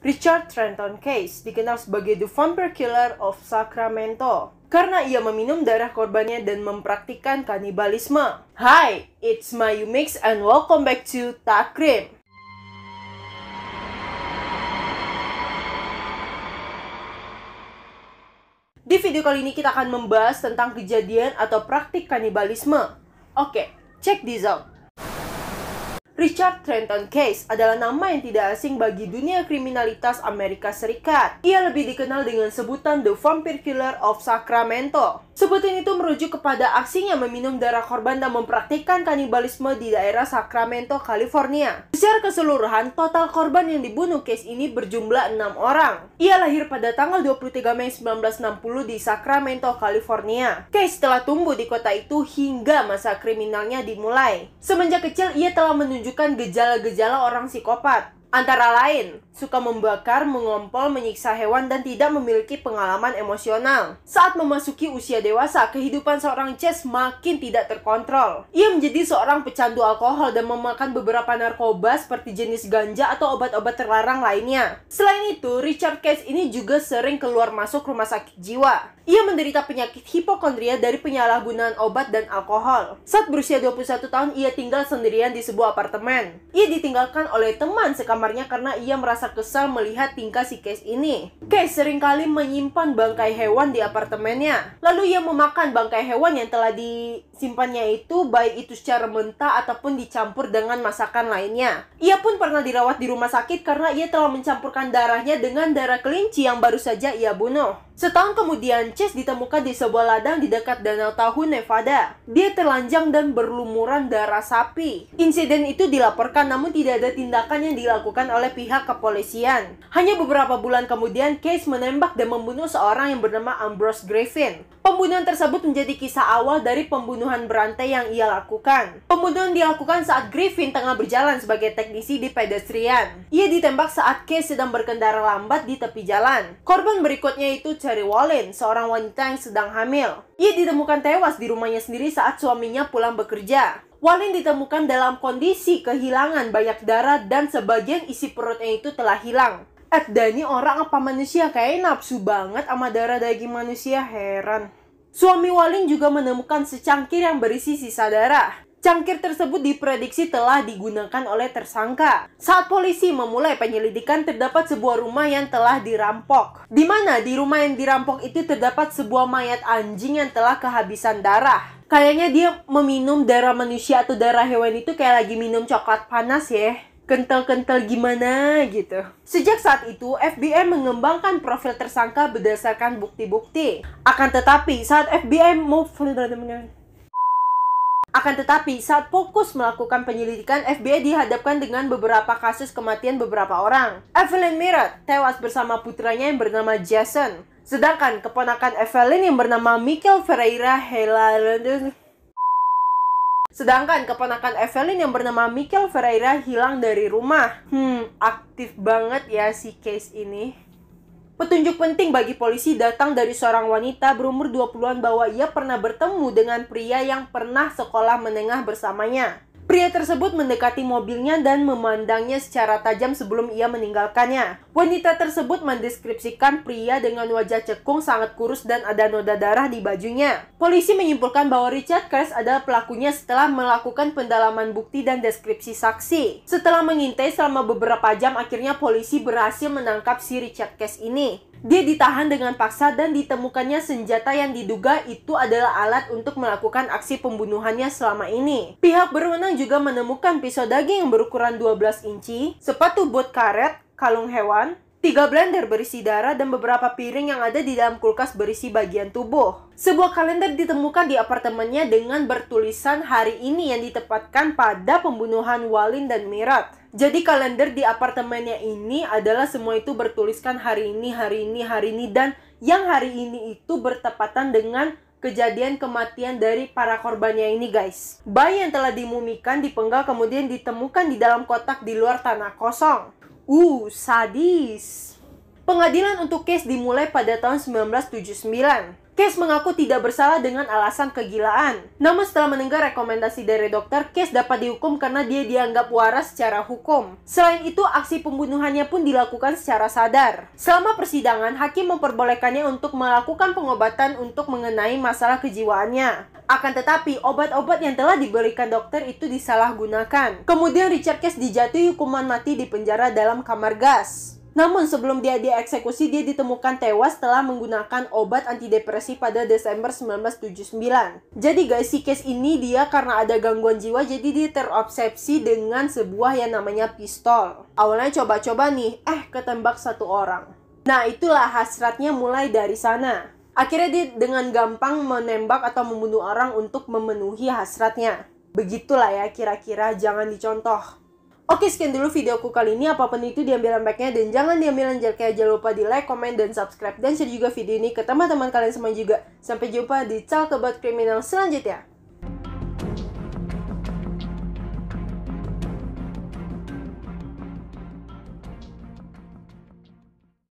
Richard Trenton Case dikenal sebagai The Vampire Killer of Sacramento karena ia meminum darah korbannya dan mempraktikkan kanibalisme. Hi, it's Mayu Mix and welcome back to Takrim. Di video kali ini kita akan membahas tentang kejadian atau praktik kanibalisme. Oke, check this out. Richard Trenton Case adalah nama yang tidak asing bagi dunia kriminalitas Amerika Serikat. Ia lebih dikenal dengan sebutan The Vampire Killer of Sacramento. Sebutan itu merujuk kepada aksinya meminum darah korban dan mempraktikkan kanibalisme di daerah Sacramento, California. Secara keseluruhan, total korban yang dibunuh Case ini berjumlah 6 orang. Ia lahir pada tanggal 23 Mei 1960 di Sacramento, California. Case telah tumbuh di kota itu hingga masa kriminalnya dimulai. Semenjak kecil, ia telah menunjukkan gejala-gejala orang psikopat. Antara lain, suka membakar, mengompol, menyiksa hewan, dan tidak memiliki pengalaman emosional. Saat memasuki usia dewasa, kehidupan seorang Case makin tidak terkontrol. Ia menjadi seorang pecandu alkohol dan memakan beberapa narkoba seperti jenis ganja atau obat-obat terlarang lainnya. Selain itu, Richard Case ini juga sering keluar masuk rumah sakit jiwa. Ia menderita penyakit hipokondria dari penyalahgunaan obat dan alkohol. Saat berusia 21 tahun, ia tinggal sendirian di sebuah apartemen. Ia ditinggalkan oleh teman sekamarnya karena ia merasa kesal melihat tingkah si Case ini. Case seringkali menyimpan bangkai hewan di apartemennya. Lalu ia memakan bangkai hewan yang telah disimpannya itu, baik itu secara mentah ataupun dicampur dengan masakan lainnya. Ia pun pernah dirawat di rumah sakit karena ia telah mencampurkan darahnya dengan darah kelinci yang baru saja ia bunuh. Setahun kemudian, Case ditemukan di sebuah ladang di dekat Danau Tahoe, Nevada. Dia telanjang dan berlumuran darah sapi. Insiden itu dilaporkan namun tidak ada tindakan yang dilakukan oleh pihak kepolisian. Hanya beberapa bulan kemudian, Case menembak dan membunuh seorang yang bernama Ambrose Griffin. Pembunuhan tersebut menjadi kisah awal dari pembunuhan berantai yang ia lakukan. Pembunuhan dilakukan saat Griffin tengah berjalan sebagai teknisi di pedestrian. Ia ditembak saat Case sedang berkendara lambat di tepi jalan. Korban berikutnya itu Cherry Wallin, seorang wanita yang sedang hamil. Ia ditemukan tewas di rumahnya sendiri saat suaminya pulang bekerja. Wallin ditemukan dalam kondisi kehilangan banyak darah dan sebagian isi perutnya itu telah hilang. Ini orang apa manusia? Kayak nafsu banget sama darah daging manusia, heran. Suami Wallin juga menemukan secangkir yang berisi sisa darah. Cangkir tersebut diprediksi telah digunakan oleh tersangka. Saat polisi memulai penyelidikan, terdapat sebuah rumah yang telah dirampok. Di mana di rumah yang dirampok itu terdapat sebuah mayat anjing yang telah kehabisan darah. Kayaknya dia meminum darah manusia atau darah hewan itu kayak lagi minum coklat panas ya. Kental-kental gimana gitu. Sejak saat itu, FBI mengembangkan profil tersangka berdasarkan bukti-bukti. Akan tetapi, saat saat fokus melakukan penyelidikan, FBI dihadapkan dengan beberapa kasus kematian beberapa orang. Evelyn Mirot tewas bersama putranya yang bernama Jason. Sedangkan keponakan Evelyn yang bernama Michael Ferreira hilang dari rumah. Aktif banget ya si Case ini. Petunjuk penting bagi polisi datang dari seorang wanita berumur 20-an bahwa ia pernah bertemu dengan pria yang pernah sekolah menengah bersamanya. Pria tersebut mendekati mobilnya dan memandangnya secara tajam sebelum ia meninggalkannya. Wanita tersebut mendeskripsikan pria dengan wajah cekung, sangat kurus, dan ada noda darah di bajunya. Polisi menyimpulkan bahwa Richard Case adalah pelakunya setelah melakukan pendalaman bukti dan deskripsi saksi. Setelah mengintai selama beberapa jam, akhirnya polisi berhasil menangkap si Richard Case ini. Dia ditahan dengan paksa dan ditemukannya senjata yang diduga itu adalah alat untuk melakukan aksi pembunuhannya selama ini. Pihak berwenang juga menemukan pisau daging yang berukuran 12 inci, sepatu bot karet, kalung hewan, 3 blender berisi darah, dan beberapa piring yang ada di dalam kulkas berisi bagian tubuh. Sebuah kalender ditemukan di apartemennya dengan bertulisan hari ini yang ditempatkan pada pembunuhan Wallin dan Mirot. Jadi kalender di apartemennya ini adalah semua itu bertuliskan hari ini, dan yang hari ini itu bertepatan dengan kejadian kematian dari para korbannya ini guys. Bayi yang telah dimumikan dipenggal kemudian ditemukan di dalam kotak di luar tanah kosong. Sadis. Pengadilan untuk Case dimulai pada tahun 1979. Case mengaku tidak bersalah dengan alasan kegilaan. Namun setelah mendengar rekomendasi dari dokter, Case dapat dihukum karena dia dianggap waras secara hukum. Selain itu, aksi pembunuhannya pun dilakukan secara sadar. Selama persidangan, hakim memperbolehkannya untuk melakukan pengobatan untuk mengenai masalah kejiwaannya. Akan tetapi, obat-obat yang telah diberikan dokter itu disalahgunakan. Kemudian Richard Case dijatuhi hukuman mati di penjara dalam kamar gas. Namun sebelum dia dieksekusi, dia ditemukan tewas setelah menggunakan obat antidepresi pada Desember 1979. Jadi guys, si Case ini dia karena ada gangguan jiwa, jadi dia terobsesi dengan sebuah yang namanya pistol. Awalnya coba-coba nih, ketembak satu orang. Nah, itulah hasratnya mulai dari sana. Akhirnya dia dengan gampang menembak atau membunuh orang untuk memenuhi hasratnya. Begitulah ya kira-kira, jangan dicontoh. Oke, sekian dulu videoku kali ini. Apapun itu diambil baiknya dan jangan diambil jeleknya. Jangan lupa di like, komen, dan subscribe. Dan share juga video ini ke teman-teman kalian semua juga. Sampai jumpa di Talk About Criminal selanjutnya.